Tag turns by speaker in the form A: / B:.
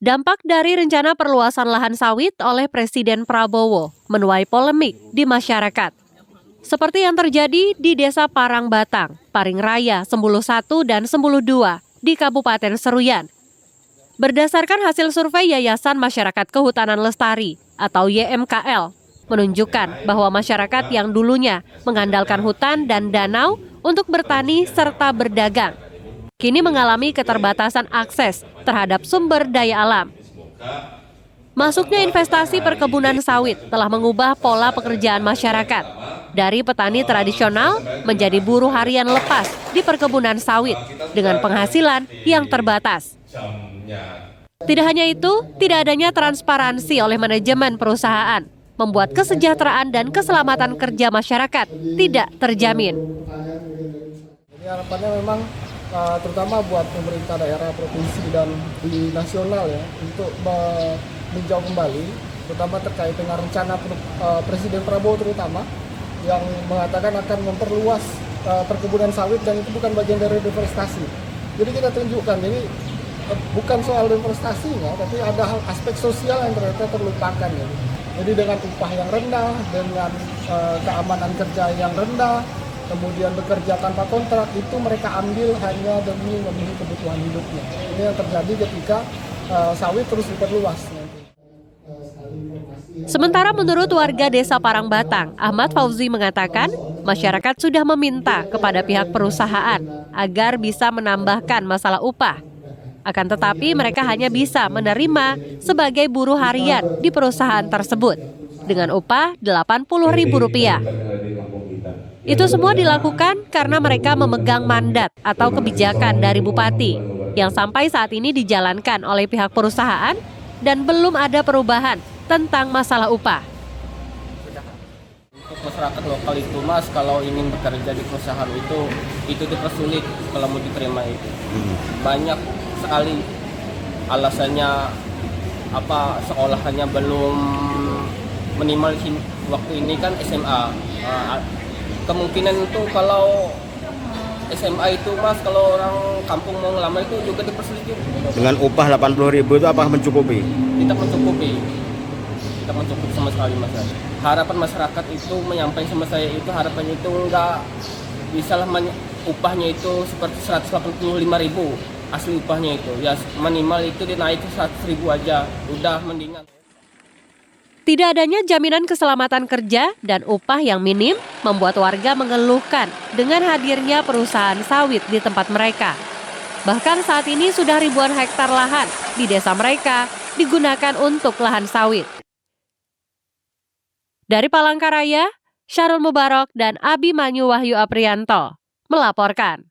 A: Dampak dari rencana perluasan lahan sawit oleh Presiden Prabowo menuai polemik di masyarakat. Seperti yang terjadi di Desa Parangbatang, Paringraya, Sembulu 1 dan Sembulu 2 di Kabupaten Seruyan. Berdasarkan hasil survei Yayasan Masyarakat Kehutanan Lestari atau YMKL, menunjukkan bahwa masyarakat yang dulunya mengandalkan hutan dan danau untuk bertani serta berdagang, kini mengalami keterbatasan akses terhadap sumber daya alam. Masuknya investasi perkebunan sawit telah mengubah pola pekerjaan masyarakat dari petani tradisional menjadi buruh harian lepas di perkebunan sawit dengan penghasilan yang terbatas. Tidak hanya itu, tidak adanya transparansi oleh manajemen perusahaan membuat kesejahteraan dan keselamatan kerja masyarakat tidak terjamin.
B: Jadi harapannya memang terutama buat pemerintah daerah, provinsi, dan di nasional ya, untuk meninjau kembali, terutama terkait dengan rencana Presiden Prabowo terutama, yang mengatakan akan memperluas perkebunan sawit dan itu bukan bagian dari deforestasi. Jadi kita tunjukkan, ini bukan soal deforestasinya, tapi ada hal aspek sosial yang ternyata terlupakan ya. Jadi dengan upah yang rendah, dengan keamanan kerja yang rendah, kemudian bekerja tanpa kontrak, itu mereka ambil hanya demi memenuhi kebutuhan hidupnya. Ini yang terjadi ketika sawit terus diperluas.
A: Sementara menurut warga Desa Parangbatang, Ahmad Fauzi mengatakan masyarakat sudah meminta kepada pihak perusahaan agar bisa menambahkan masalah upah. Akan tetapi mereka hanya bisa menerima sebagai buruh harian di perusahaan tersebut dengan upah Rp80.000. Itu semua dilakukan karena mereka memegang mandat atau kebijakan dari bupati yang sampai saat ini dijalankan oleh pihak perusahaan dan belum ada perubahan tentang masalah upah.
C: Untuk masyarakat lokal itu Mas, kalau ingin bekerja di perusahaan itu dipersulit kalau mau diterima itu. Banyak sekali alasannya, sekolahnya belum minimal waktu ini kan SMA. Kemungkinan itu kalau SMA itu Mas, kalau orang kampung mau ngelamar itu juga dipersulit juga.
D: Dengan upah 80.000 itu apakah mencukupi?
C: Tidak mencukupi. Tidak mencukupi sama sekali Mas. Harapan masyarakat itu menyampaikan sama saya itu, harapannya itu enggak bisalah upahnya itu seperti 185.000 asli upahnya itu. Ya minimal itu dinaik ke 100.000 aja, udah mendingan.
A: Tidak adanya jaminan keselamatan kerja dan upah yang minim membuat warga mengeluhkan dengan hadirnya perusahaan sawit di tempat mereka. Bahkan saat ini sudah ribuan hektar lahan di desa mereka digunakan untuk lahan sawit. Dari Palangkaraya, Syarul Mubarok dan Abimanyu Wahyu Aprianto melaporkan.